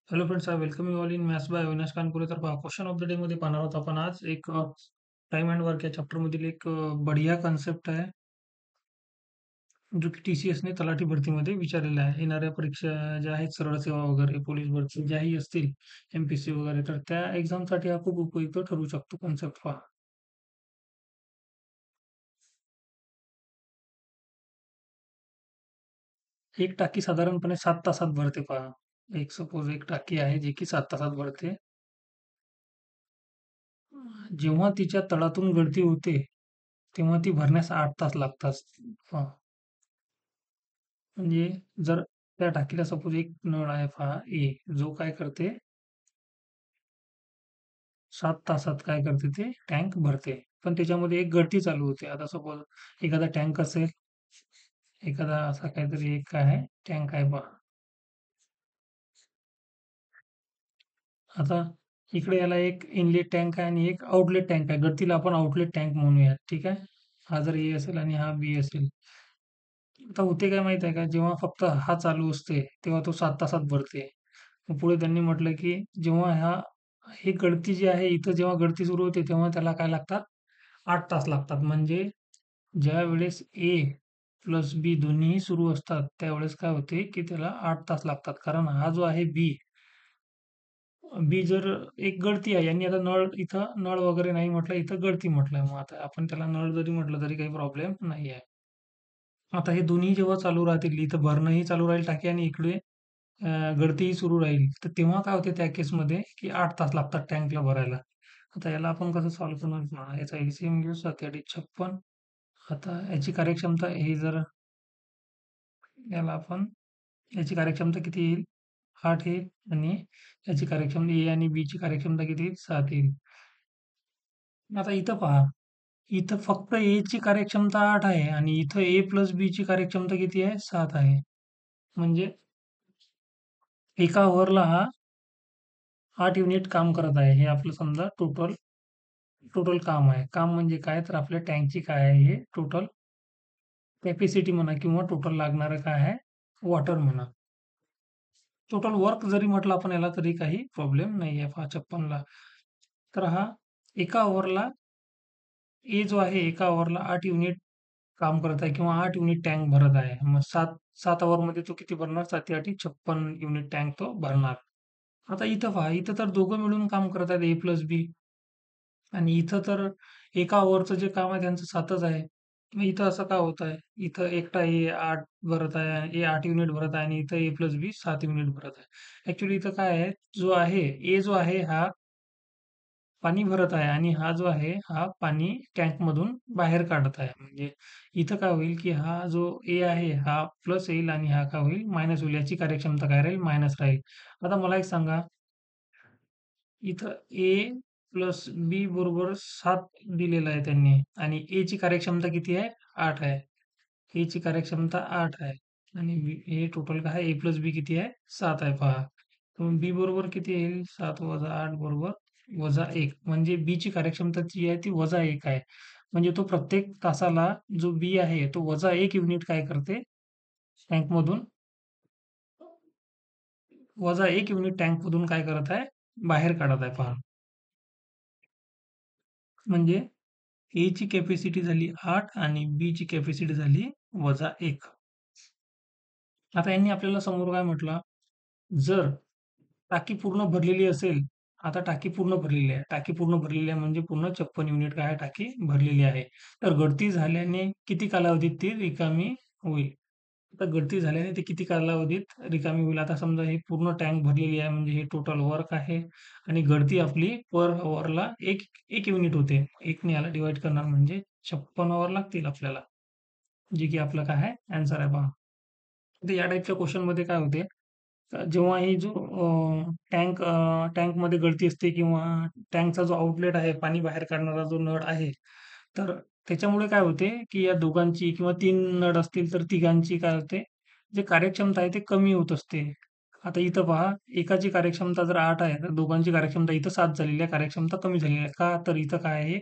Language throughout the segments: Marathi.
Hello friends, I welcome you all in maths by Avinash Kanpure. तर पहा, क्वेश्चन ऑफ द डे मध्ये पाहणार आहोत आपण आज एक टाइम अँड वर्क या चॅप्टर मधील एक बढिया कन्सेप्ट आहे, जो की TCS ने तलाठी भरतीमध्ये विचारलेला आहे. येणाऱ्या परीक्षा ज्या आहेत, सरळ सेवा वगैरे, पोलीस भरती ज्याही असतील, MPSC वगैरे, तर त्या एक्झामसाठी हा खूप उपयुक्त ठरू शकतो कन्सेप्ट. पहा, एक टाकी साधारणपणे 7 तासात भरते. पहा, एक सपोज एक टाकी आहे जी की 7 तासात भरते. जेव्हा तिच्या तळातून गळती होते तेव्हा ती भरण्यास 8 तास लागतात. पहा, म्हणजे जर त्या टाकीला सपोज एक नळ आहे पहा ए, जो काय करते 7 तासात काय करते ते टँक भरते. पण त्याच्यामध्ये एक गळती चालू होते. आता सपोज एखादा टँक असेल, एखादा असा काहीतरी एक काय आहे टँक आहे पहा. आता इकडे याला एक इनलेट टँक आहे आणि एक आउटलेट टँक आहे. गळतीला आपण आउटलेट टँक म्हणूयात, ठीक आहे. हा जर ए असेल आणि हा बी असेल, आता होते काय माहित आहे का, जेव्हा फक्त हा चालू असते तेव्हा तो 7 तासात भरते. मग पुढे त्यांनी म्हटलं की जेव्हा ही गळती जी आहे, इथं जेव्हा गळती सुरू होते तेव्हा त्याला काय लागतात, 8 तास लागतात. म्हणजे ज्या वेळेस ए प्लस बी दोन्हीही सुरू असतात त्यावेळेस काय होते की त्याला 8 तास लागतात. कारण हा जो आहे बी, बी जर एक गळती आहे, यांनी आता नळ इथं नळ वगैरे नाही म्हटलं, इथं गळती म्हटलंय. मग आता आपण त्याला नळ जरी म्हटलं तरी काही प्रॉब्लेम नाही आहे. आता हे दोन्ही जेव्हा चालू राहतील, इथं भरणंही चालू राहील टाकी आणि इकडे गळतीही सुरू राहील, तर तेव्हा काय होते त्या केसमध्ये की 8 तास लागतात टँकला भरायला. आता याला आपण कसं सॉल्व्ह करणार पहा, याचा LCM घेऊ. 7×8 = 56. आता याची कार्यक्षमता हे जर याला आपण, याची कार्यक्षमता किती येईल, 8 येईल. आणि याची कार्यक्षमता ए आणि बी ची कार्यक्षमता किती येईल, 7 येईल. आता इथं पहा, इथं फक्त ए ची कार्यक्षमता 8 आहे आणि इथं ए प्लस बी ची कार्यक्षमता किती आहे, 7 आहे. म्हणजे एका ओव्हरला हा 8 युनिट काम करत आहे. हे आपलं समजा टोटल टोटल काम आहे. काम म्हणजे काय, तर आपल्या टँकची काय आहे, हे टोटल कॅपॅसिटी म्हणा किंवा टोटल लागणारं काय आहे, वॉटर म्हणा. टोटल वर्क जरी म्हटलं आपण याला तरी काही प्रॉब्लेम नाही आहे. पहा 56ला. तर हा एका ओव्हरला ए जो आहे, एका ओव्हरला 8 युनिट काम करत आहे किंवा 8 युनिट टँक भरत आहे. मग 7 7 ओव्हरमध्ये तो किती भरणार, 7 8 56 युनिट टँक तो भरणार. आता इथं पहा, इथं तर दोघं मिळून काम करत आहेत, ए प्लस बी. आणि इथं तर एका ओव्हरचं जे काम आहे त्यांचं 7च आहे. मग इथं असं का होत आहे? इथं एकटा ए 8 भरत आहे, ए 8 युनिट भरत आहे आणि इथं ए प्लस बी 7 युनिट भरत आहे. ॲक्चुअली इथं काय आहे, जो आहे ए जो आहे हा पाणी भरत आहे आणि हा जो आहे हा पाणी टँकमधून बाहेर काढत आहे. म्हणजे इथं काय होईल की हा जो ए आहे हा प्लस येईल आणि हा काय होईल, मायनस होईल. याची कार्यक्षमता काय राहील, मायनस राहील. आता मला एक सांगा, इथं ए प्लस बी बरोबर 7 दिलेलं आहे त्यांनी आणि ए ची कार्यक्षमता किती आहे, 8 आहे. ए ची कार्यक्षमता 8 आहे आणि हे टोटल काय आहे, ए प्लस बी किती आहे, 7 आहे. पहा, तर मग बी बरोबर किती येईल, 7 वजा 8 बरोबर वजा 1. म्हणजे बी ची कार्यक्षमता जी आहे ती वजा 1 आहे. म्हणजे तो प्रत्येक तासाला जो बी आहे तो वजा 1 युनिट काय करते, टँकमधून वजा 1 युनिट टँकमधून काय करत आहे, बाहेर काढत आहे. पहा, म्हणजे ए ची कॅपॅसिटी झाली 8 आणि बी ची कॅपॅसिटी झाली वजा 1. आता यांनी आपल्याला समोर काय म्हटलं, जर टाकी पूर्ण भरलेली असेल, आता टाकी पूर्ण भरलेली आहे. टाकी पूर्ण भरलेली आहे म्हणजे पूर्ण 56 युनिट काय आहे, टाकी भरलेली आहे. तर गळती झाल्याने किती कालावधीत ती रिकामी होईल? आता गळती झाल्याने ती किती कालावधीत रिकामी होईल? आता समजा ही पूर्ण टँक भरलेली आहे म्हणजे हे टोटल वर्क आहे आणि गळती आपली पर हॉवरला 1 युनिट होते. 1 ने याला डिव्हाईड करणार म्हणजे 56 हॉवर लागतील आपल्याला. जे की आपलं काय आहे, ॲन्सर आहे पहा. तर या टाइपच्या क्वेश्चनमध्ये काय होते, जेव्हा ही जो टँकमध्ये गळती असते किंवा टँकचा जो आउटलेट आहे, पाणी बाहेर काढणारा जो नळ आहे, तर त्याच्यामुळे काय होते, की या दोघांची किंवा 3 नळ असतील तर तिघांची काय होते, जे कार्यक्षमता आहे ते कमी होत असते. आता इथं पहा, एकाची कार्यक्षमता जर 8 आहे, तर दोघांची कार्यक्षमता इथं 7 झालेली आहे, कार्यक्षमता कमी झालेली आहे. का? तर इथं काय आहे,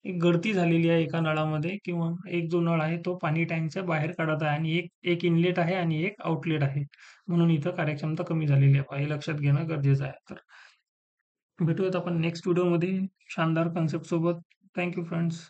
एक गळती झालेली आहे एका नळामध्ये किंवा एक जो नळ आहे तो पाणी टँकच्या बाहेर काढत आहे आणि एक एक इनलेट आहे आणि एक आउटलेट आहे. म्हणून इथं कार्यक्षमता कमी झालेली आहे. हे लक्षात घेणं गरजेचं आहे. तर भेटूयात आपण नेक्स्ट व्हिडिओमध्ये शानदार कन्सेप्ट सोबत. Thank you friends.